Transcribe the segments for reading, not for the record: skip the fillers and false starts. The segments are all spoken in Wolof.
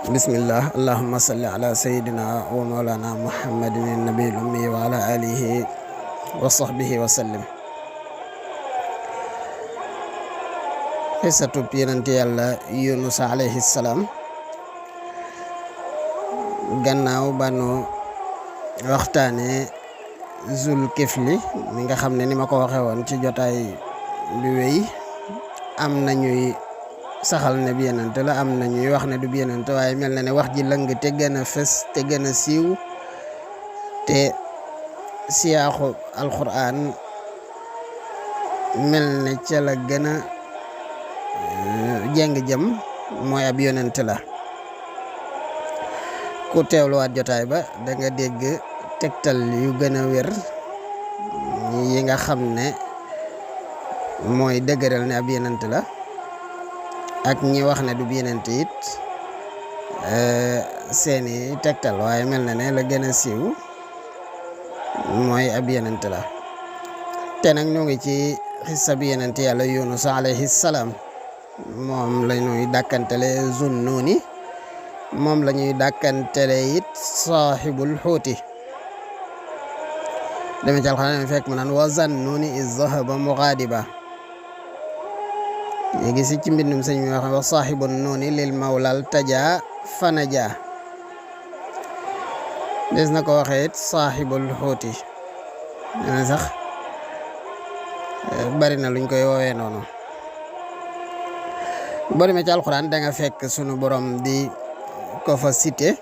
bismillah allahumma salli ala sayyidina wa mawlana muhammadin nabiyil ummi wa ala alihi wa sahbihi wa sallim. xisatub yonente yàlla Yunus alayhi salaam. gannaaw banu waxtaane zul kifli mi nga xam ne ni ma ko waxe woon ci jotaay bi wéy am na ñuy saxal ne bi yonent la, am na ñuy wax ne du bi yonent, waaye mel na ne wax ji lëng te gën a fës te gën a siiw te siyaaxu alquran mel ne ca la gën a jeng jëm mooy ab yonent la. ku teewluwaat jotaay ba da nga dégg tegtal yu gën a wér yi nga xam ne mooy dëgëral ne ab yonent la, ak ñi wax ne du yonent it seeni tegtal, waaye mel na ne la gën a siiw mooy ab yonent la. te nag ñu ngi ci xissa bi yonent yàlla Yunus alayhi salaam. moom la ñuy dàkkantele Zunnuuni, moom la ñuy dàkkantele it saaxibul xuuti. deme ci alxuraan fekk mu naan wa Zannuni iz zahaba mugaadiba. léegi si ci mbindum sëñ mi wax wa saaxibun nuuni lil mawlal taja fanaja. des na ko waxee it saaxibul xuuti. ne sax bari na luñ koy woowee noonu. boo demee ci alxuraan da nga fekk sunu borom di ko fa cité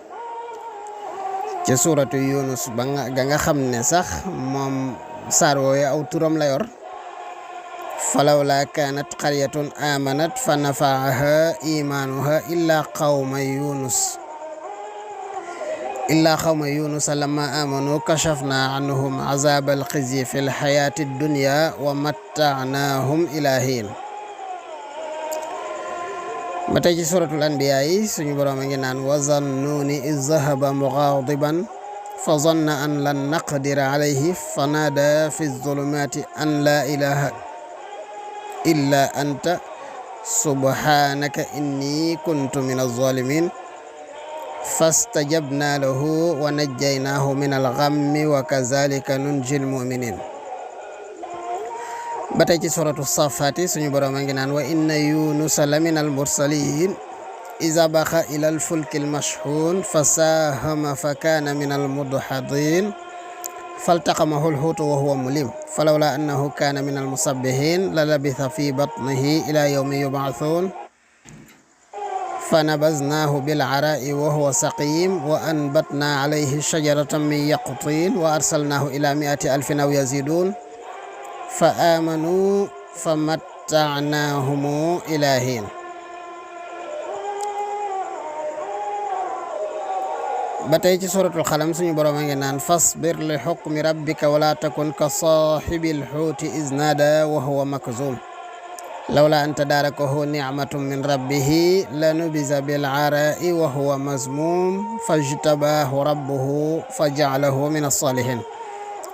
ci suuratu Yunus ba nga xam ne sax moom saar woowe aw turam la yor. falawla kanat qaryatun amanat fa nafaaha imanuha illa qawma yunus lamma amanu kashafna anhum azab alxizyi fi lxayati dunya wa mattaanahum ila hin. ba tey ci suratul anbiya yi suñu boroom a ngi naan wa zannuni iz zahaba mughadiban fa zanna an lan naqdira alayhi fa naada fi zulumati an la ilaha illa anta subhanaka inni kuntu min az-zalimin fastajabna lahu wa najjaynahu min al-ghammi wa kazalika nunjil mu'minin. ba tey ci suratu safati suñu boroom a ngi naan wa inna yunusa la min al-mursalin iza baqa ila al-fulki al-mashhun fasahama fa kana min al-mudhadin faltaqamahu al-huutu wa huwa mulim falawla annahu kana min al-musabbihin la labitha fi batnihi ila yawmi yub'athun fanabaznahu bil-ara'i wa huwa saqim wa anbatna alayhi shajaratan min yaqtin wa arsalnahu ila 100,000 aw yazidun fa amanu famatta'nahum ila hin. ba tey ci suratul xalam suñu borom a ngi naan fasbir li xukmi rabbika wala takun ka saaxibil xuuti iz naada wa huwa makzum lawla an tadaarakahu nicmatun min rabbihi lanubiza bil araai wa huwa mazmum fajtabaahu rabbuhu fa jaalahu min as-saalihin.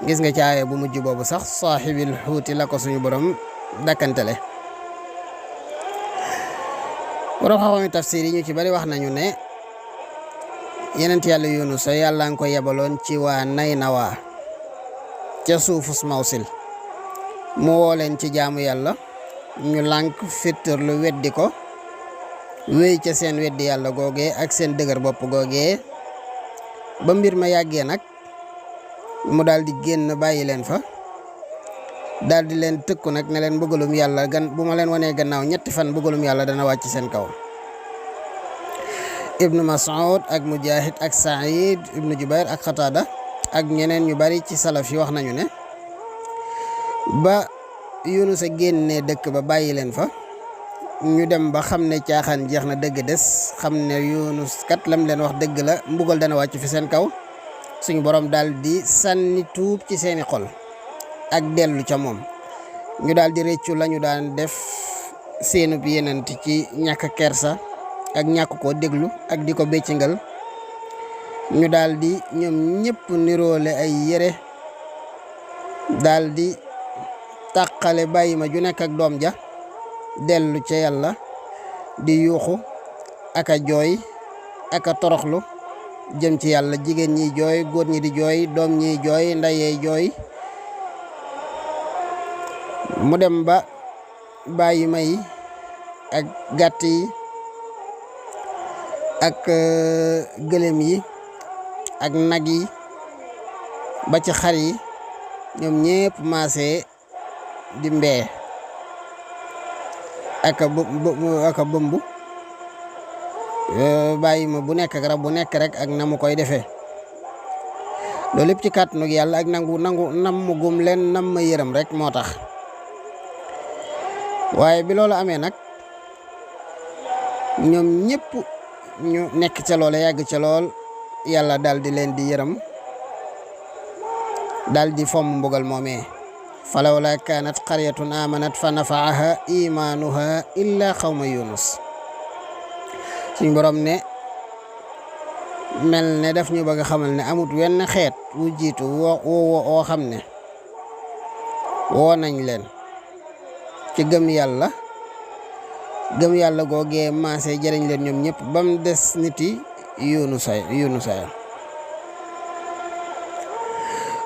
gis nga ci aaya bu mujj boobu sax saaxibil xuuti la ko suñu borom dakkantele. borom xam-xami tafsir yi ñu ci bari wax nañu ne yonent yàlla Yunus yàlla nga ko yebaloon ci waa Naynawa ca suufus Mawsil mu woo leen ci jaamu yàlla, ñu lànk fittir lu weddi ko, wéy ca seen weddi yàlla googee ak seen dëgër bopp googee. ba mbir ma yàggee nag mu daal di génn bàyyi leen fa, daal di leen tëkku nag ne leen bëggalum yàlla bu ma leen wanee gannaaw 3 fan bëggalum yàlla dana wàcc seen kaw. Ibnu Mas'ud ak Mujahid ak Saïd Ibnu Jubair ak Qatada ak ñeneen ñu bari ci salaf yi wax nañu ne ba Yunus a génnee dëkk ba bàyyi leen fa, ñu dem ba xam ne caaxaan jeex na, dëgg des, xam ne Yunus kat lam leen wax dëgg la, mbugal dana wàcc fi seen kaw. suñu borom daal di sànni tuub ci seeni xol ak dellu ca moom. ñu daal di réccu lañu daan def seenub yenent ci ñàkk kersa ak ñàkk koo déglu ak di ko béccingal. ñu daal di ñoom ñëpp niroole ay yére, daal di tàqale bàyyi ma ju nekk ak doom ja, dellu ca yàlla di yuuxu ak a jooy ak a toroxlu jëm ci yàlla, jigéen ñi jooy, góor ñi di jooy, doom ñi jooy, ndeyee jooy, mu dem ba bàyyi may ak gàtt yi ak gëlëm yi ak nag yi ba ci xar yi ñoom ñépp maase di mbee ak a bëmb bàyyi ma bu nekk ak rab bu nekk rek ak na mu koy defee loolu lépp ci kàttanug yàlla ak nangu nam gum leen nam ma yërëm rek moo tax. waaye bi loolu amee nag ñoom ñëpp ñu nekk ca loole yàgg ca lool yàlla daal di leen di yërëm daal di fomm mbugal moomee. falawla kaanat qaryatun amanat fa nafaaha imaanuha illa xawma yunus. suñ borom ne mel ne daf ñu bëgg a xamal ne amut wenn xeet wu jiitu woo xam ne woo nañ leen ci gëm yàlla googee maase jëriñ leen ñoom ñëpp ba mu des niti yunusa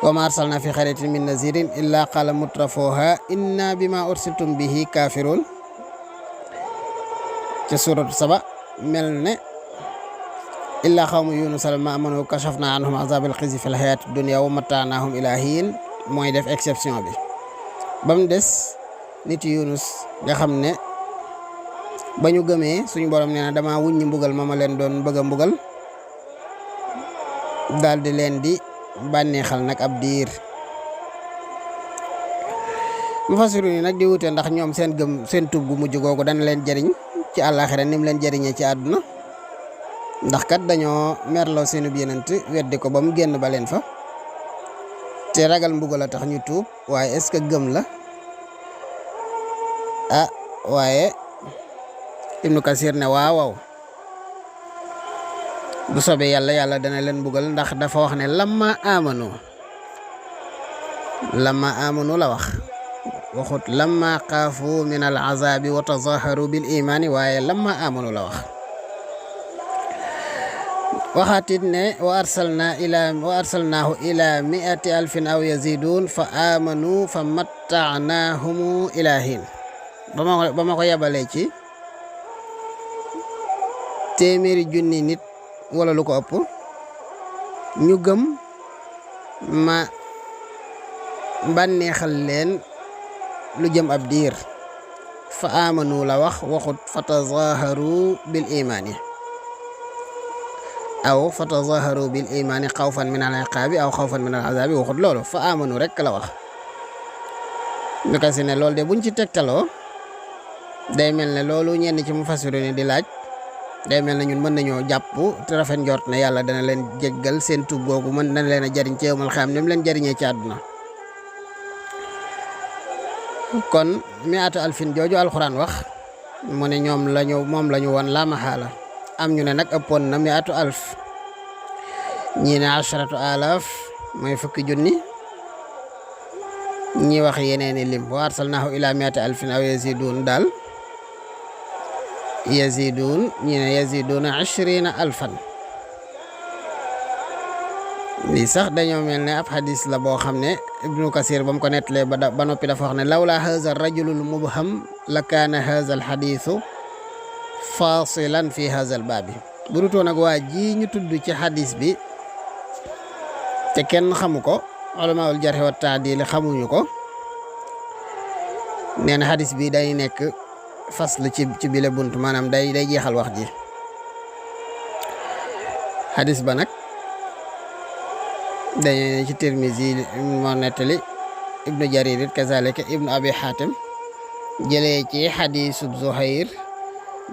wa ma arsalna fi qaryatin min nazirin illa qala mutrafuha inna bima ursiltum bihi kafirun ci suratu saba mel ne illa xawmu yunus lamma amanu kashafna anhum azabal xizi fil hayati dunya wa mataanahum ila hiin mooy def exception bi ba mu des nit yunus nga xam ne ba ñu gëmee suñu borom nee na dama wuññi mbugal ma leen doon bëgg a mbugal daal di leen di bànneexal nag ab diir. mufassiru ni nag di wute ndax ñoom seen tub gu mujj googu dana leen jëriñ ci àllaaxira ni mu leen jëriñee ci àdduna ndax kat dañoo merloo seenub yenant weddi ko ba mu génn ba leen fa te ragal mbugal a tax ñu tuub waaye est-ce que gëm la waaye Ibnu Kasir ne waaw bu soobee yàlla dana leen mbugal ndax dafa wax ne lamma amanu la wax waxut lamma xaafu min al azabi wa tazaharu bil imani waaye lamma amanu la wax. waxaatit ne wa arsalnaahu ila 100,000 aw yazidun fa amanu fa mattaanahumu ila hin ba ma ko yabalee ci téeméeri junni nit wala lu ko ëpp ñu gëm ma bànneexal leen lu jëm ab diir fa amanu la wax waxut fa tazaharu bil imani aw fa tazaharu bil imani xawfan min al iqaabi aw xawfan min al azabi waxut loolu fa amanu rek la wax. ñu kasi ne loolu de buñ ci tegtaloo day mel ne loolu ñenn ci mufassirun di laaj day mel ne ñun mën nañoo jàpp te rafet njort ne yàlla dana leen jéggal seen tuub googu mën na leen a jariñ ci yawmal xiyaam ni mu leen jariñee ci àdduna. kon 100,000 jooju alxuraan wax mu ne moom lañu woon la maxaala am ñu ne nag ëppoon na 100,000 ñii ne 10,000 mooy fukki junni ñi wax yeneeni lim wa arsalnaahu ila 100,000 aw yazidun daal yazidun ñi ne yaziduna 20,000 lii sax dañoo mel ne ab xadis la boo xam ne Ibnu Kasir ba mu ko nettalee ba noppi dafa wax ne lawla haza rajulul mubham la kaana haza al xadisu fasilan fi haza al baabi bu dutoon ak waa ji ñu tudd ci xadis bi te kenn xamu ko ulamaul jarh wa taadil xamuñu ko nee na xadis bi day nekk fasl ci bile bunt maanaam day jeexal wax ji. xadis ba nag dañu ci Tirmizi moo nettali ibnu Jarir it kazalika ibnu Abi Hatim jëlee ci xadisu Zuhayr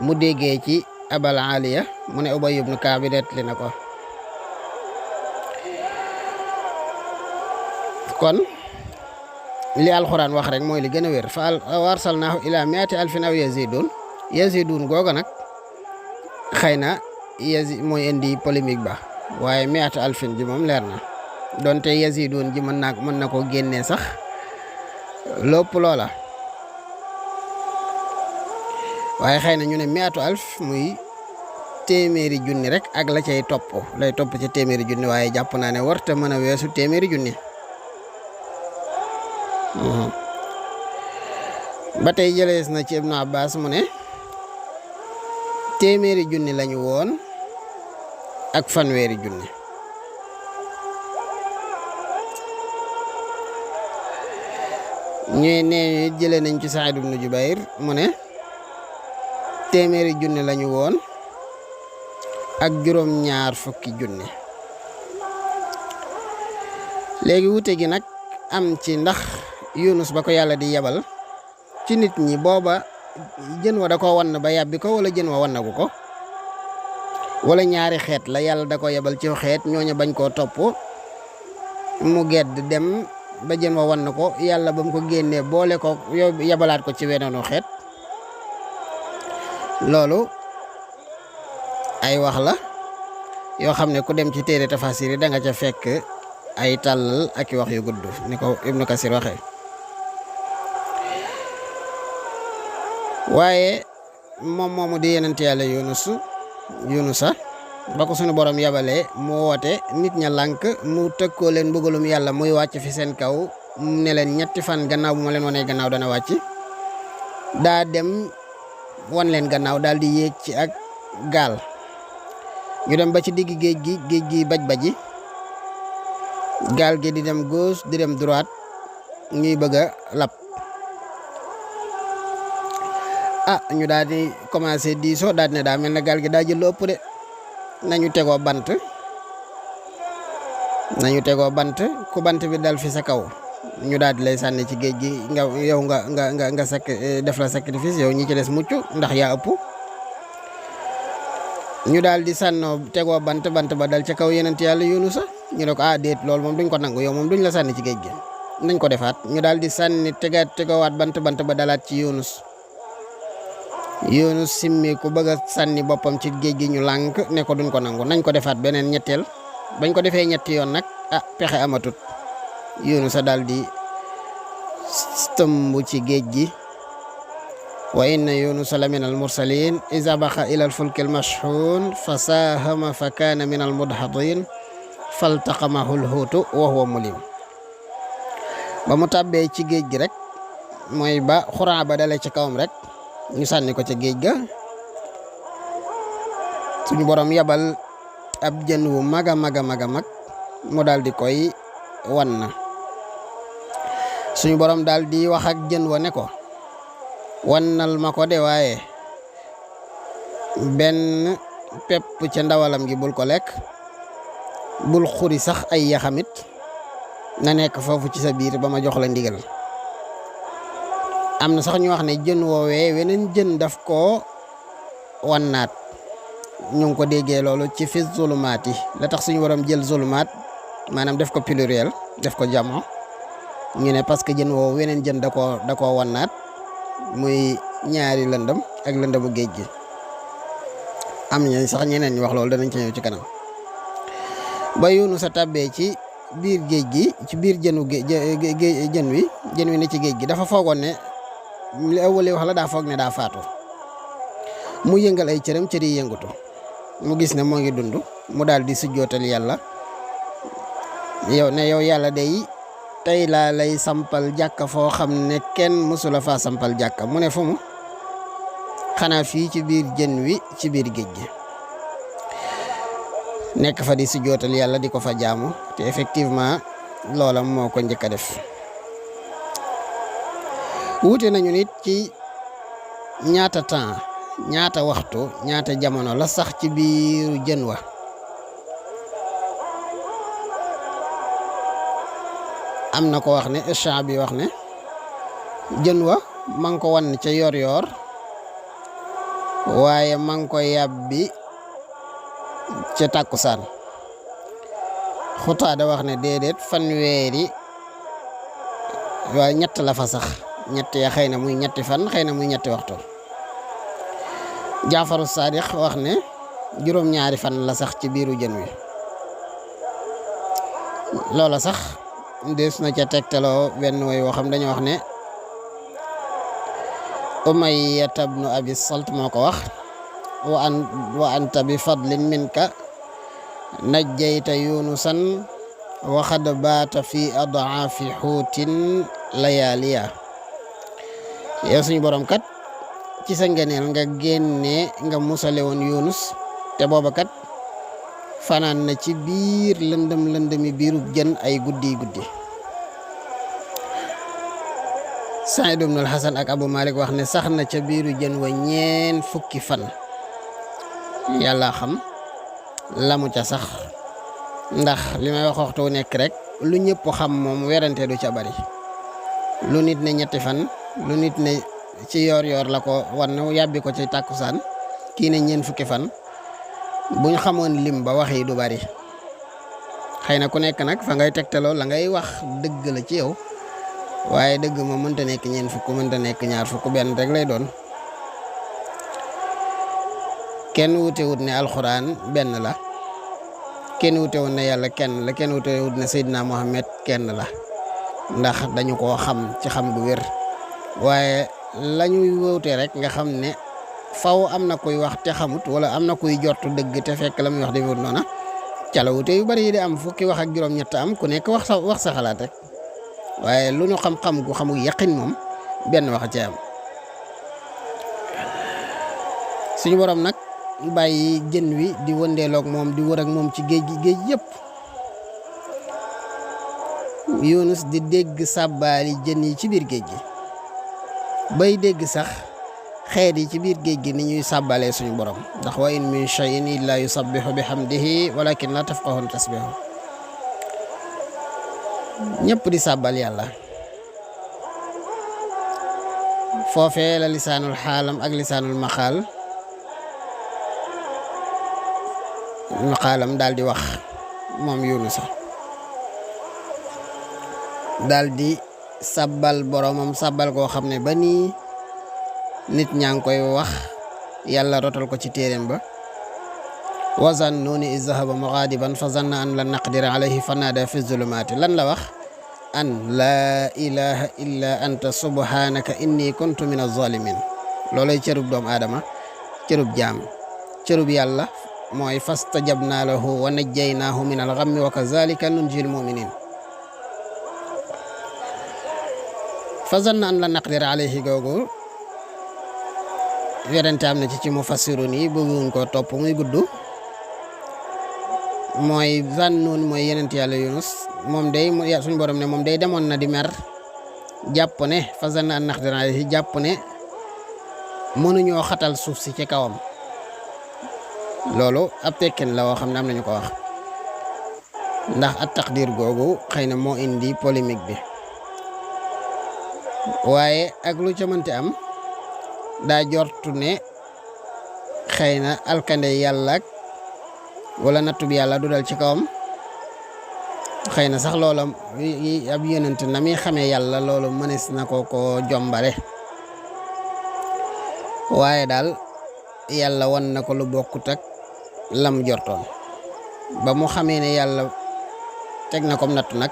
mu déggee ci Abal Aliya mu ne Ubay ibnu Kaab nettali na ko. kon li alxuraan wax rek mooy li gën a wér fa arsalnaahu ila 100,000 aw yazidun googa nag xëy na mooy indi polémique ba waaye 100,000 ji moom leer na donte yazidun ji mën na ko génnee sax lépp loola waaye xëy na ñu ne 100,000 muy téeméeri junni rek ak la cay topp lay topp ci téeméeri junni waaye jàpp naa ne warta mën a weesu téeméeri junni ba tey jëlees na ci Ibnu Abbas mu ne téeméeri junni lañu woon ak fanweeri junni ñuy nee jëlee nañ ci Saïd ibnu Jubayr mu ne téeméeri junni lañu woon ak juróom-ñaar fukki junni léegi wute gi nag am ci ndax Yunus ba ko yàlla di yebal ci nit ñi booba jën wa da ko wann ba yàbbi ko wala jën wa wannagu ko wala ñaari xeet la yàlla da ko yebal ci xeet ñooñu bañ koo topp mu gedd dem ba jën wa wann ko yàlla ba mu ko génnee boole ko yebalaat ko ci weneenu xeet loolu ay wax la yoo xam ne ku dem ci téere tafasir yi da nga ca fekk ay tàllal ak i wax yu gudd ni ko Ibnu Kasir waxee waaye moom moomu di yenent yàlla Yunusa ba ko sunu borom yabalee mu woote nit ña lànk mu tëkkoo leen mbugalum yàlla muy wàcc fi seen kaw mu ne leen ñetti fan gannaaw bu ma leen wanee gannaaw dana wàcc daa dem wan leen gannaaw daal di yéeg ci ak gaal ñu dem ba ci digg géej gi baj-baji gaal gi di dem gauche di dem droite ñuy bëgg a lab ñu daal di commencé diisoo daal ne daa mel na gaal gi daa jël lu ëpp de nañu tegoo bant ku bant bi dal fi sa kaw ñu daal di lay sànni ci géej gi nga def la sacrifice yow ñi ci des mucc ndax yaa ëpp ñu daal di sànnoo tegoo bant ba dal ca kaw yenent yàlla Yunusa ñu ne ko déet loolu moom duñ ko nangu yow moom duñ la sànni ci géej gi nañ ko defaat ñu daal di sànni tegoowaat bant ba dalaat ci Yunus simmi ku bëgg a sànni boppam ci géej gi ñu lànk ne ko duñ ko nangu nañ ko defaat beneen ñetteel bañ ko defee ñetti yoon nag pexe amatut Yunus a daal di tëmb ci géej gi wa inna Yunusa la min al mursalin iza baqa ila al fulki al mashhun fa saahama fa kaana min al mudhadin faltaqamahu al huutu wa huwa mulim ba mu tàbbee ci géej gi rek mooy ba xuraa ba dale ci kawam rek ñu sànni ko ca géej ga suñu borom yabal ab jën wu mag mu daal di koy wan na suñu borom daal di wax ak jën wa ne ko wannal ma ko de waaye benn pepp ca ndawalam gi bul ko lekk bul xuri sax ay yaxamit na nekk foofu ci sa biir ba ma jox la ndigal am na sax ñu wax ne jën woowee weneen jën daf koo wannaat ñu ngi ko déggee loolu ci fi zulumaat yi la tax suñu waram jël zulumaat maanaam def ko pluriel def ko jamo ñu ne parce que jën woowu weneen jën da koo wannaat muy ñaari lëndëm ak lëndëmu géej gi am na sax ñeneen ñu wax loolu danañ ci ñëw ci kanam ba Yunus a tàbbee ci biir géej gi ci biir jën wi ne ci géej gi dafa foogoon ne li awwali wax la daa foog ne daa faatu mu yëngal ay cëram cër yi yëngatu mu gis ne moo ngi dund mu daal di sujjootal yàlla yow yàlla day tey laa lay sampal jàkka foo xam ne kenn mësula faa sampal jàkka mu ne fu mu xanaa fii ci biir jën wi ci biir géej gi nekk fa di sujjootal yàlla di ko fa jaamu te effectivement loola moo ko njëkk a def wuute nañu nit ci ñaata temps ñaata waxtu ñaata jamono la sax ci biiru jën wa am na ko wax ne Shaabi wax ne jën wa ma ngi ko wan ca yor waaye ma ngi ko yàbbi ca tàkkusaan Xutaada wax ne déedéet fanweeri waaye ñett la fa sax ñett ya xëy na muy ñetti fan xëy na muy ñetti waxtu Jaafaru Saadiq wax ne juróom-ñaari fan la sax ci biiru jën wi loola sax des na ca tegtaloo benn way woo xam dañu wax ne Umayya ibnu Abi Salt moo ko wax wa anta bi fadlin minka najjayta yunusan wa xad baata fi adaafi xuutin layaaliya. yow suñu borom kat ci sa ngeneel nga génne nga musale woon Yunus te booba kat fanaan na ci biir lëndëmi biirub jën ay guddi. Saïd ibnul Hasan ak Abu Malik wax ne sax na ca biiru jën wa 4 fukki fan. yàlla xam lamu ca sax ndax li may wax waxtu wu nekk rek lu ñëpp xam moom werante du ca bari. lu nit ne 3 fan, lu nit ne ci yoor la ko wan yàbbi ko ci tàkkusaan, kii ne 4 fukki fan. buñ xamoon lim ba wax yi du bari. xëy na ku nekk nag fa ngay tegtaloo la ngay wax dëgg la ci yow, waaye dëgg moom mënta nekk 4 fukk, mënta nekk 2 fukk, benn rek lay doon. kenn wute wut ne alxuraan benn la, kenn wute wut ne yàlla kenn la, kenn wute wut ne Seydina Muhammad kenn la, ndax dañu koo xam ci xam gu wér. waaye lañuy wute rek nga xam ne faw am na kuy wax te xamut, wala am na kuy jortu dëgg te fekk la muy wax defewut noona. ca la wute yu bari yi di am, fukki wax ak juróom-ñett am, ku nekk wax sa xalaat rek. waaye lu ñu xam-xam gu xamul yaqin moom benn wax ci am. suñu borom nag bàyyi jën wi di wëndeeloog moom di wër ak moom ci géej yëpp. Yunus di dégg sàbbaali jën yi ci biir géej gi, bay dégg sax xeet yi ci biir géej gi ni ñuy sàbbalee suñu borom, ndax wa in min shay'in illa yusabbihu bihamdihi walakin la tafqahuna tasbihu. ñëpp di sàbbal yàlla. foofee la lisaanul xaalam ak lisaanul maqaalam daal di wax moom Yunusa, daal di sàbbal boromam sàbbal koo xam ne ba nii nit ñaa ngi koy wax, yàlla rotal ko ci téeréem ba. wa zannuni iz zahaba mughadiban fa zanna an lan naqdira alayhi fa naada fi zulumaati. lan la wax? an laa ilaha illa anta subhanaka inni kuntu min az-zalimin. loolay cërub doomu aadama, cërub jaam. cërub yàlla mooy fastajabna lahu wa najjaynaahu min al-ghammi wa kazalika nunjil muminin. fa zanna an lan naqdira alayhi googu werante am na ci mufassirun yi, bëgguñ ko topp muy gudd. mooy Zannun mooy yenent yàlla Yunus, moom day suñu borom ne moom day demoon na di mer, jàpp ne fa zanna an naqdira alayhi, jàpp ne mënuñoo xatal suuf si ci kawam. loolu ab tekkin la woo xam ne am nañu ko wax, ndax at taqdir googu xëy na moo indi polémique bi. waaye ak lu ca mënti am, daa jortu ne xëy na alkande yàlla wala nattu bi yàlla du dal ci kawam. xëy na sax loola ab yonent na mi xamee yàlla, loolu mënees na ko jombale. waaye daal yàlla wan na ko lu bokkut ak lam jortoon. ba mu xamee ne yàlla teg na ko nattu nag,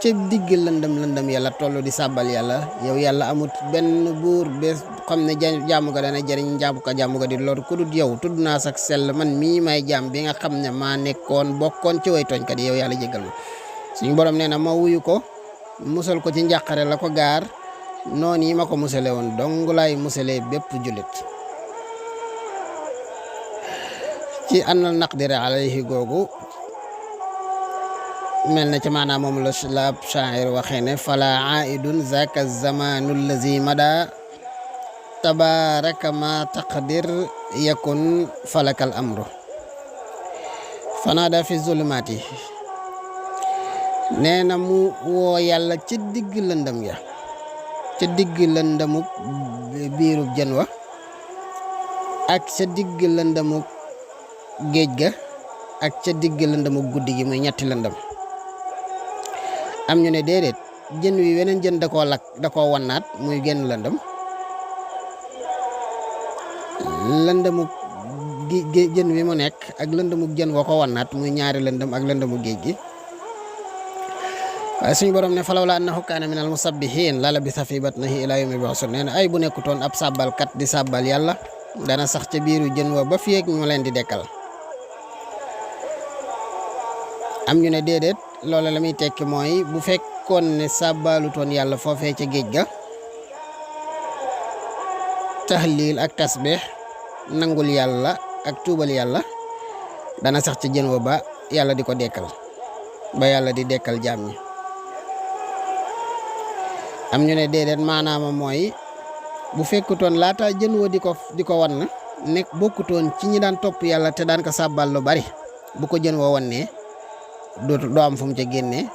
ca digg lëndëm yàlla tollu di sàbbal yàlla. yow yàlla amut benn buur bés xam ne jaamu ga dana jëriñ, jaamu ga di lor ku dul yow. tudd naa sax sell man mii may jaam bi nga xam ne maa bokkoon ci way tooñkat yi, yow yàlla jéggal ma. suñu borom nee na ma wuyu ko, musal ko ci njàqare la ko gaar, noonu yi ma ko musale woon dong laay musale bépp jullit. ci annal naqdira alayhi googu mel na ci maanaam moom la ab shaa'ir waxee ne fala aidun zaka zamanu allazi mada tabaraka ma taqdir yakun falakal amru fanada fi zulumaati. nee na mu woo yàlla ci digg lëndëm ya, ca digg lëndëmuk biirub jën wa ak ca digg lëndëmuk géej ga ak ca digg lëndëmuk guddi gi, muy ñetti lëndëm. am ñu ne déedéet, jën wi weneen jën da koo lakk, da koo wannaat muy génn lëndëm. lëndëmuk jën wi mu nekk ak lëndëmuk jën wa ko wannaat muy ñaari lëndëm ak lëndëmuk géej gi. waaye suñu borom ne falawla annahu kaana min al musabbihin la labisa fi batnihi ila yawmi yub'asun. nee na ay bu nekkutoon ab sàbbalkat di sàbbal yàlla, dana sax ca biiru jën wa ba fi ak ñu leen di dekkal. am ñu ne déedéet loola la muy tekki mooy bu fekkoon ne sàbbaalutoon yàlla foofee ca géej ga, tahlil ak tasbih nangul yàlla ak tuubal yàlla, dana sax ca jën wa ba yàlla di ko dekkal, ba yàlla di dekkal jaam ñi. am ñu ne déedéet maanaama mooy bu fekkutoon laata jën wa di ko wan nekk bokkutoon ci ñi daan topp yàlla te daan ko sàbbal lu bari, bu ko jën wa wannee doo am fu mu ca génnee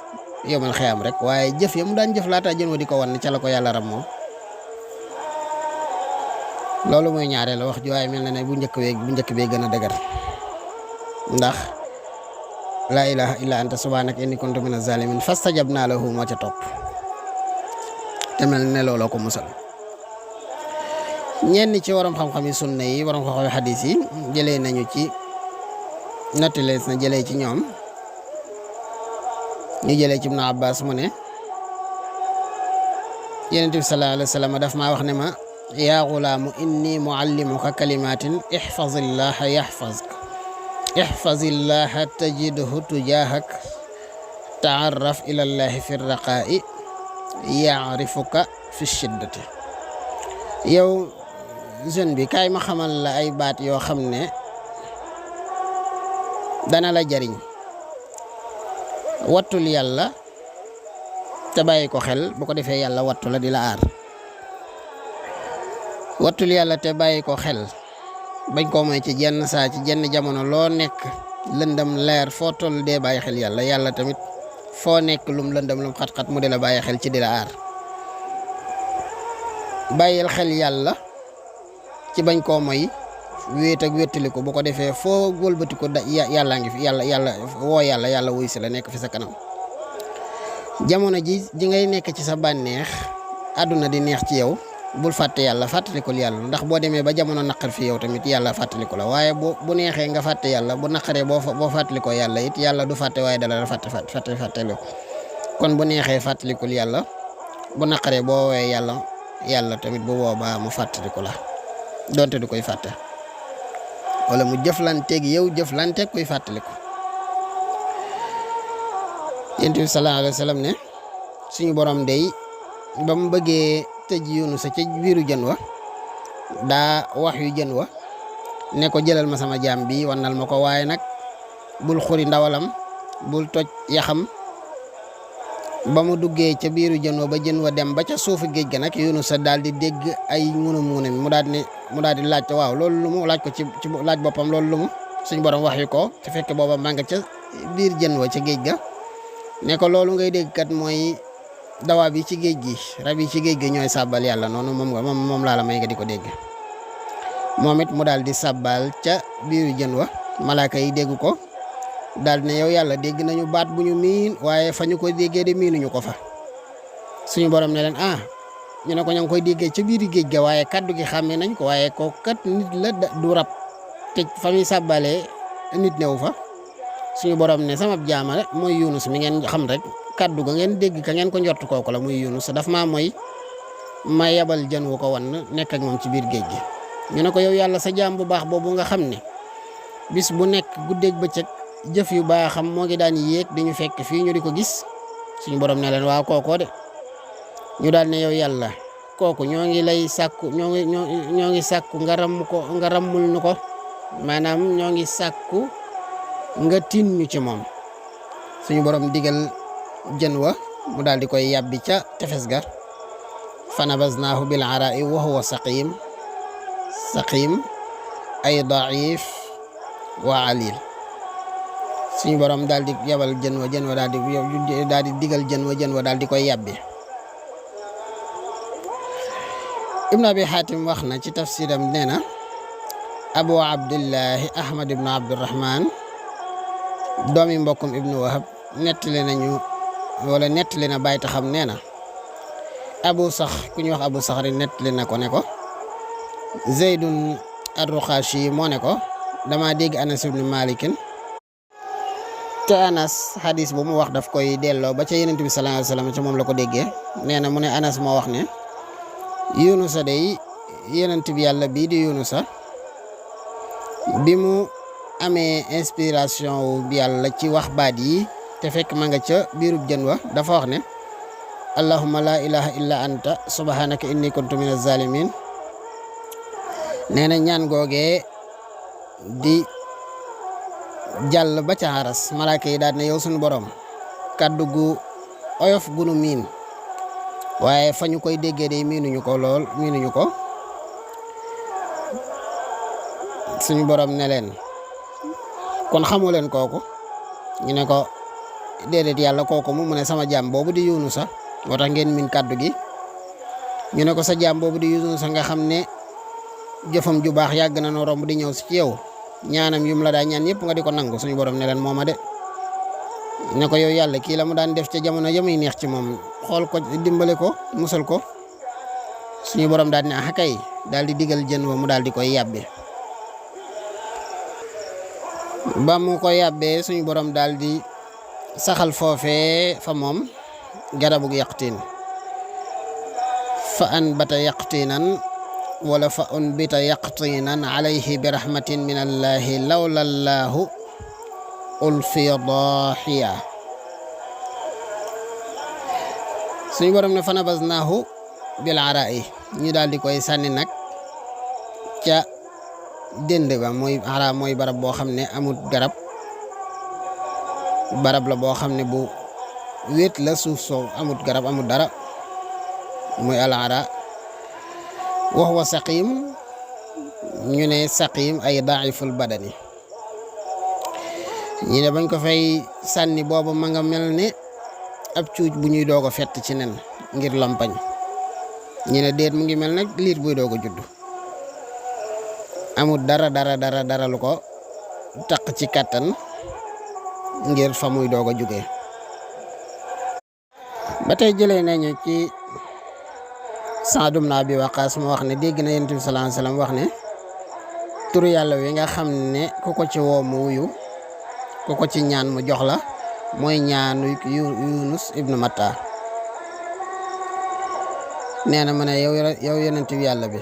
yomal xeyam rek, waaye jëf ya mu daan jëf laata jën wa di ko wan ca la ko yàlla ram moom. loolu mooy ñaareelu wax ji, waaye mel na ne bu njëkk bee gën a dëgër, ndax laa ilaha illa anta subhanaka inni kuntu mina zalimin fastajabna lahu moo ca topp, te mel ne looloo ko musal. ñenn ci waroom xam-xam yi sunna yi, waroom xam-xam xadis yi jëlee nañu ci nattilees na jëlee ci ñoom, ñu jëlee ci Ibnu Abbas mu ne Yonent bi sallallahu alayhi wa sallam daf maa wax ne ma yaa gulaamu inni muallimuka kalimatin ihfazillaha yahfazka ihfazillaha tajidhu tujahak taarraf ilallahi fi raqaa'i yaarifuka fi shiddati. yow jeune bi kaay ma xamal la ay baat yoo xam ne dana la jariñ. wattul yàlla te bàyyi ko xel, bu ko defee yàlla wattu la di la aar. wattul yàlla te bàyyi ko xel, bañ koo mooy ci jenn saa, ci jenn jamono, loo nekk lëndam leer foo toll dee bàyyi xel yàlla. yàlla tamit foo nekk lum lëndam lum xat-xat mu di la bàyyi xel ci di la aar. bàyyil xel yàlla ci bañ koo moy, wéet ak wéttali ko, bu ko defee foo wëlbati ko yàllaa ngi fi, yàlla woo yàlla wuy si la, nekk fi sa kanam. jamono ji ngay nekk ci sa bànneex, àdduna di neex ci yow, bul fàtte yàlla, fàttalikul yàlla, ndax boo demee ba jamono naqar fi yow tamit yàlla fàttaliku la. waaye bu neexee nga fàtte yàlla, bu naqaree boo fàttalikoo yàlla it yàlla du fàtte, waaye dala la fàttaliku. kon bu neexee fàttalikul yàlla, bu naqaree boo woowee yàlla tamit bu boobaa mu fàttaliku la, donte du koy fàtte, wala mu jëflanteeg yow jëflanteeg koy fàttaliku. Yonent bi sallallahu alayhi wa sallam ne suñu borom day ba mu bëggee tëj Yunus ca biiru jën wa, daa wax yu jën wa ne ko jëlal ma sama jaam bi wannal ma ko, waaye nag bul xuri ndawalam, bul toj yaxam. ba mu duggee ca biiru jën wa ba jën wa dem ba ca suufu géej ga nag, Yunus daal di dégg ay ngunum mu daal di laaj waaw loolu lu mu laaj ko ci laaj boppam loolu lu mu. suñ borom wax yu ko te fekk booba maa nga ca biir jën wa ca géej ga, ne ko loolu ngay dégg kat mooy dawaab yi ci géej gi, rab yi ci géej gi ñooy sàbbal yàlla noonu, moom laa la may nga di ko dégg. moom it mu daal di sàbbal ca biiru jën wa, malaaka yi dégg ko, daal ne yow yàlla dégg nañu baat bu ñu miin, waaye fa ñu ko déggee de miinuñu ko fa. suñu borom ne leen ñu ne ko ña ngi koy déggee ca biir géej ga, waaye kaddu gi xàmmee nañ ko, waaye ko kat nit la du rab, te fa muy sàbbalee nit newu fa. suñu borom ne sama jaamale mooy Yunus mi ngeen xam rek, kaddu ga ngeen dégg ka ngeen ko njort kooku la muy Yunus, daf maa mooy ma yabal jën wu ko wan nekk ak moom ci biir géej gi. ñu ne ko yow yàlla sa jaam bu baax boobu nga xam ne bis bu nekk guddeeg bëccëg jëf yu baaxam moo ngi daan yéeg di ñu fekk fii ñu di ko gis. suñu borom ne leen waaw kookoo de. ñu daal ne yow yàlla kooku ñoo ngi lay sàkku ñoo ngi sàkku nga rammul nu ko, maanaam ñoo ngi sàkku nga tin ñu ci moom. suñu borom digal jën wa mu daal di koy yàbbi ca tefes ga, fanabaznaahu bil araa'i wa huwa saqim ay daif wa alil. suñu borom daal di yabal jën wa daal di digal jën wa daal di koy yàbbi. Ibn Abi Hatim wax na ci tafsiram nee na Abu Abdillahi Ahmad ibn Abdurrahman doomi mbokkum Ibnu Wahab nettali na bàyyi taxam nee na Abu Sax ku ñuy wax Abu Sax ri nettali na ko ne ko Zeydun ar-Ruqashi moo ne ko dama dégg Anas ibn Malikin te Anas hadis bu mu wax daf koy delloo ba ca Yonent bi sallallahu alayhi wa sallam ca moom la ko déggee. nee na mu ne Anas moo wax ne Yunusa day Yonent bi yàlla bii di Yunusa bi mu amee inspiration wu yàlla ci wax baat yi te fekk ma nga ca biirub jën wa dafa wax ne allahumma la ilaha illa anta subhanaka inni kuntu minaz zalimin nee na ñaan googee di jàll ba ca xaras malaaka yi daal ne yow sunu borom kàddu gu oyof gunu miin waaye fa ñu koy déggee de miinuñu ko suñu borom ne leen kon xamu leen kooku ñu ne ko déedéet yàlla kooku mu ne sama jaam boobu di Yunusa moo tax ngeen min kàddu gi ñu ne ko sa jaam boobu di Yunusa nga xam ne jëfam ju baax yàgg na no romb di ñëw si ci yow ñaanam yum la daa ñaan yëpp nga di ko nangu suñu borom ne leen mooma de ne ko yow yàlla kii la mu daan def ca jamono jamuy neex ci moom xool ko dimbale ko musal ko suñu borom daal ne ah kay daal di digal jën wa mu daal di koy yàbbe ba mu ko yàbbee suñu borom daal di saxal foofee fa moom garabug yaqtiin fa an bata yaqtiinan wala fa un bita yaqtiinan alayhi bi rahmatin min allahi lawla allahu ulfiya daaxiya suñu borom ne fa nabaznaahu bil araa'i ñu daal di koy sànni nag ca dënd ba mooy ara mooy barab boo xam ne amul garab barab la boo xam ne bu wéet la suuf soo amul garab amul dara muy al ara wa huwa saqim ñu ne saqim ay daiful badani ñi ne bañ ko fay sànni booba ma nga mel ne ab cuuj bu ñuy doog a fett ci nen ngir lompañ ñi ne déet mu ngi mel nag liir buy doog a judd amul dara lu ko taq ci kàttan ngir fa muy doog a jóge ba tey jëlee nañu ci Saad ibn Abi Waqqas mu wax ne dégg na Yonent bi sallallahu alayhi wasallam wax ne turu yàlla wi nga xam ne ku ko ci woo mu wuyu ku ko ci ñaan mu jox la mooy ñaanu Yunus ibnu Matta nee na ma ne yow Yonent bi yàlla bi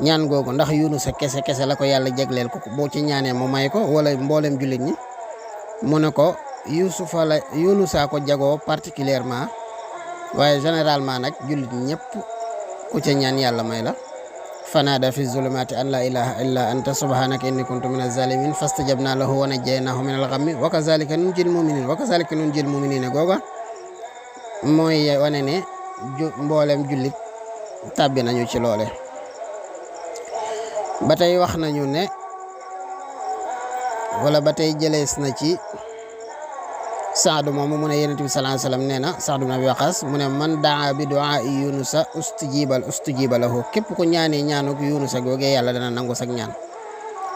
ñaan googu ndax Yunus kese la ko yàlla jagleel ko boo ci ñaanee mu may ko wala mboolem jullit ñi mu ne ko Yunusa ko jagoo particulièrement waaye généralement nag jullit ñëpp ku ca ñaan yàlla may la fanaada fi zulumaati an la ilaha illa anta subhanaka inni kuntu min az-zalimin fastajabna lahu wa najjaynahu min al-ghammi wa kazalika nunjil mu'minin googa mooy wane ne mboolem jullit tàbbi nañu ci loole ba tey wax nañu ne wala ba tey jëlees na ci Saadu moomu mu ne Yonent bi sallallahu alayhi wasallam nee na Saad ibn Abi Waqqas mu ne man daa bi du'aa'i Yunusa ustujiba lahu képp ku ñaanee ñaanuk Yunusa googee yàlla dana nangu sak ñaan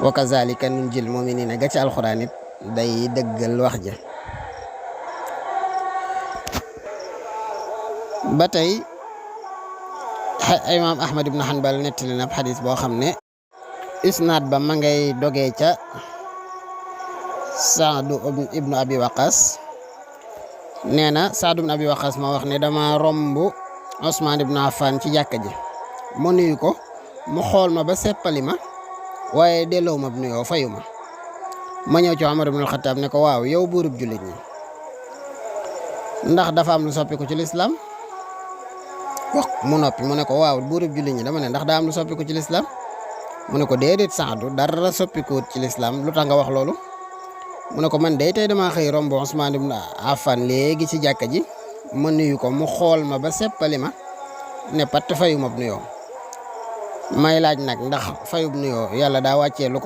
wa kazalika nunjil mu'minina ga ci alxuraan it day dëggal wax ja ba tey imaam Ahmad ibn Hanbal nettali na ab xadis boo xam ne isnaad ba ma ngay dogee ca Saadu ibnu Abi Waqqas nee na Saadu ibnu Abi Waqqas ma wax ne dama romb Ousmane ibnu Affan ci jàkka ji mu nuyu ko mu xool ma ba seppali ma waaye delloo ma nuyoo fayu ma ñëw ci Omar ibnu Xattaab ne ko waaw yow buurub jullit ñi ndax dafa am lu soppiku ci lislaam wax mu noppi mu ne ko waaw buurub jullit ñi dama ne ndax daa am lu soppiku ci lislaam mu ne ko déedéet Saadu dara soppikuwut ci lislaam lu tax nga wax loolu mu ne ko man day tey dama xëy romb Ousmane ibn Affan léegi ci jàkka ji ma nuyu ko mu xool ma ba seppali ma ne pat fayu ma nuyoo may laaj nag ndax fayub nuyoo yàlla daa wàccee lu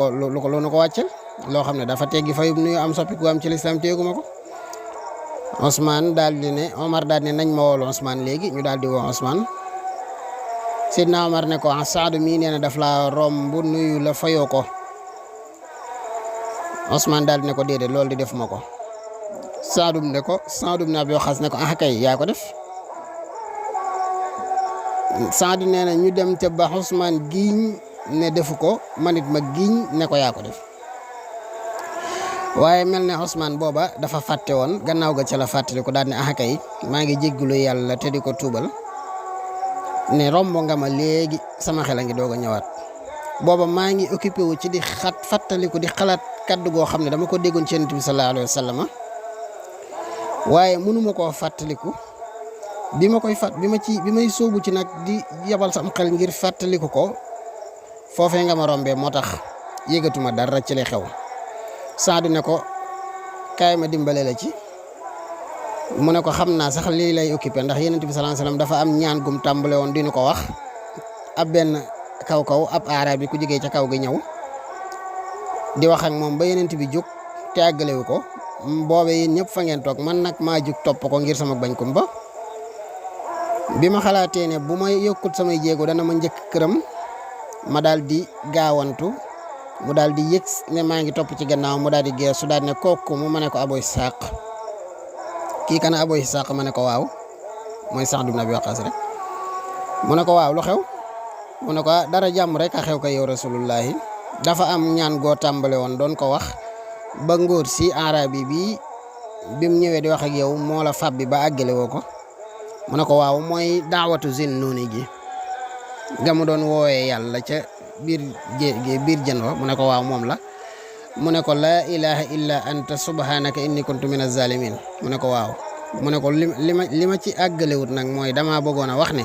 nu ko wàccel loo xam ne dafa teggi fayub nuyoo am soppiku am ci lislaam téegu ma ko Omar daal di ne nañ ma woolu Ousmane léegi ñu daal di woo Ousmane Sidna Omar ne ko Saadu mii nee na daf la romb nuyu la fayoo ko Ousmane daal di ne ko déedéet loolu di def ma ko Saadu ne Abi Waqqas ne ko ah kay yaa ko def Saadu nee na ñu dem te ba Ousmane giiñ ne defu ko manit ma giiñ ne ko yaa ko def waaye mel ne Ousmane booba dafa fàtte woon gannaaw ga ca la fàttali ko daal ne ah kay maa ngi jéggulu yàlla te di ko tuubal ne romb nga ma léegi sama xel a ngi doog a ñëwaat booba maa ngi occupé wu ci di fàttaliku di xalaat kaddu goo xam ne dama ko déggoon ci Yonent bi sallallahu alayhi wa sallam waaye mënuma koo fàttaliku bi may sóobu ci nag di yabal sam xel ngir fàttaliku ko foofee nga ma rombee moo tax yëgatuma dara ci li xew. Saadu ne ko kaay ma dimbale la ci mu ne ko xam naa sax lii lay occupé ndax Yonent bi sallallahu alayhi wa sallam dafa am ñaan gum tàmbale woon dinu ko wax ab benn kaw ab aarab bi ku jógee ca kaw gi ñëw di wax ak moom ba Yonent bi jóg te àggalewu ko boobee yéen ñëpp fa ngeen toog man nag maa jóg topp ko ngir sama bañ kumba bi ma xalaatee ne bu ma yokkut samay jéego dana ma njëkk këram ma daal di gaawantu mu daal di yëg ne maa ngi topp ci gannaaw mu daal di geesu daal ne kooku mu ma ne ko Abu Isaaq kii kana Abu Isaaq ma ne ko waaw mooy Saad ibn Abi Waqqaas rek mu ne ko waaw lu xew mu ne ko dara jàmm rek a xew ko yow rasulullahi dafa am ñaan goo tàmbale woon doon ko wax ba ngóor si arabi bi bim ñëwee di wax ak yow moo la fab bi ba àggale woo ko mu ne ko waaw mooy daawatu Zinnuuni gi nga mu doon woowee yàlla ca biir jën wa mu ne ko waaw moom la mu ne ko laa ilaha illa anta subhanaka inni kuntu min az-zalimin mu ne ko waaw mu ne ko li ma ci àggalewut nag mooy dama bëggoon a wax ne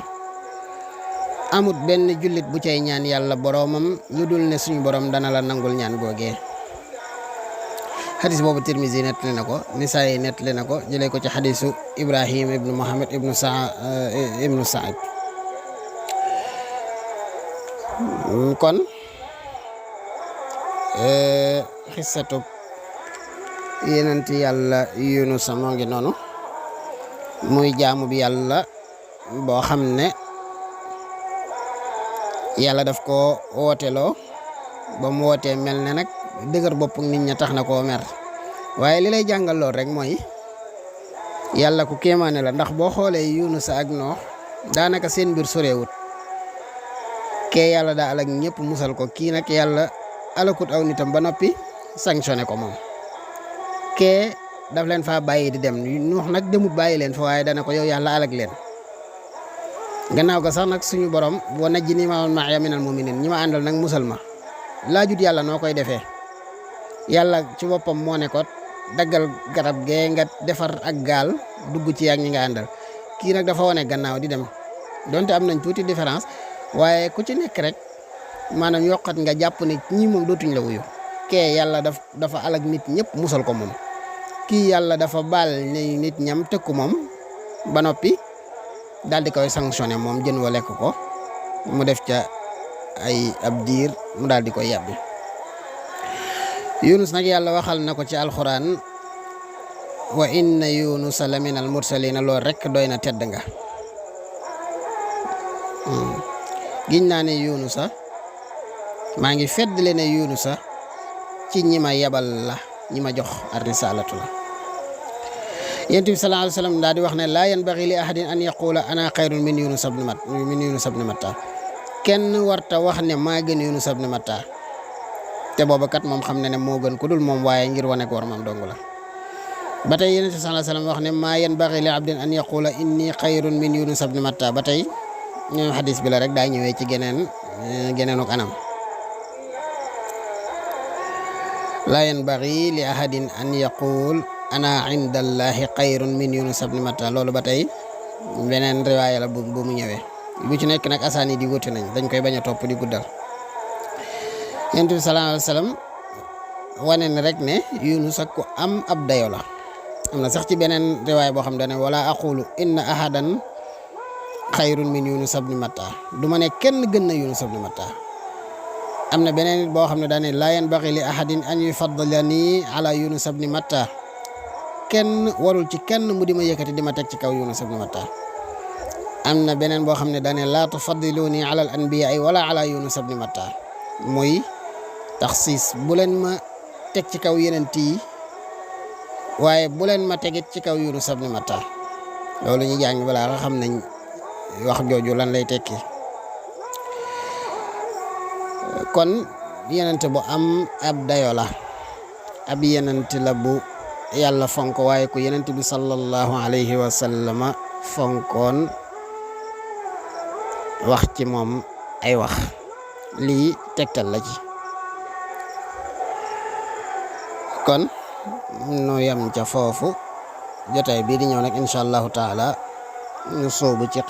amut benn jullit bu cay ñaan yàlla boroomam lu dul ne suñu borom dana la nangul ñaan googee. xadis boobu Tirmisi nettali na ko Nisaayi nettali na ko jëlee ko ci xadisu Ibrahim ibnu Muhammad ibnu Saad kon xissatu Yonent yàlla Yunus moo ngi noonu muy jaamu bi yàlla boo xam ne yàlla daf ko wooteloo ba mu wootee mel ne nag dëgër bopp nit ña tax na koo mer waaye li lay jàngal lool rek mooy yàlla ku kéemaane la ndax boo xoolee Yunus ak Noox daanaka seen mbir soreewut kee yàlla daa alak ñëpp musal ko kii nag yàlla alakut aw nitam ba noppi sanctionné ko moom kee daf leen faa bàyyi di dem Noox nag demut bàyyi leen fa waaye dana ko yow yàlla alak leen gannaaw ga sax nag suñu borom wa najjinii man ma'iya minal mu'miniin ñi ma àndal nag musal ma laajut yàlla noo koy defee yàlla ci boppam moo ne ko daggal garab gee nga defar ak gaal dugg ci ak ñi nga àndal kii nag dafa wane gannaaw di dem donte am nañ tuuti différence waaye ku ci nekk rek maanaam yokkat nga jàpp ne ñii moom dootuñ la wuyu kee yàlla dafa alag nit ñëpp musal ko moom kii yàlla dafa baal ne nit ñam tëkku moom ba noppi daal di koy sanctionné moom jën wa lekk ko mu def ca ay ab diir mu daal di koy yàbbi Yunus nag yàlla waxal na ko ci alxuraan wa inna yunusa la min al mursalina lool rek doy na tedd nga giñ naa ne Yunusa maa ngi feddle ne Yunusa ci ñi ma yebal la ñi ma jox ar-risalatu la Yonent bi sallallahu alayhi wa sallam daal di wax ne laa yanbaghi li ahadin an yaqula ana xayrun min Yunus ibn Matta kenn warta wax ne maa gën Yunus ibn Matta te booba kat moom xam na ne moo gën ku dul moom waaye ngir wane ko war maam dong la ba tey Yonent bi sallallahu alayhi wa sallam wax ne maa yanbaghi li abdin an yaqula inni xayrun min Yunus ibn Matta ba tey ñoom xadis bi la rek daa ñëwee ci geneenu anam laa yanbaghi li ahadin an yaqul ana inda allahi xayrun min Yunus ibn Matta loolu ba tey beneen riwaaya la bu mu ñëwee bu ci nekk nag asaani di wuti nañ dañ koy bañ a topp di guddal Yonent bi sallallahu alayhi wa sallam wane ne rek ne Yunus ak ku am ab dayo la am na sax ci beneen riwaaya boo xam ne wala aqulu inna ahadan xayrun min Yunus ibn Matta du ma ne kenn gën na Yunus ibn Matta am na beneen boo xam ne daane laa yanbaghi li ahadin an yufaddilani ala Yunus ibn Matta kenn warul ci kenn mu di ma yëkkati di ma teg ci kaw Yunus ibn Matta am na beneen boo xam ne daane laa tufaddiluni ala al anbiya wala ala Yunus ibn Matta muy taxsiis bu leen ma teg ci kaw yeneen yi waaye bu leen ma tegit ci kaw Yunus ibn Matta loolu ñu jàng balaa nga xam nañ wax jooju lan lay tekki kon yenente bu am ab dayo la ab yenente la bu yàlla fonk waaye ku yenente bi sallallahu alayhi wa sallama fonkoon wax ci moom ay wax lii tegtal la ci. kon nu yem ca foofu jotaay bii di ñëw nag incha allahu taala ñu soobu ci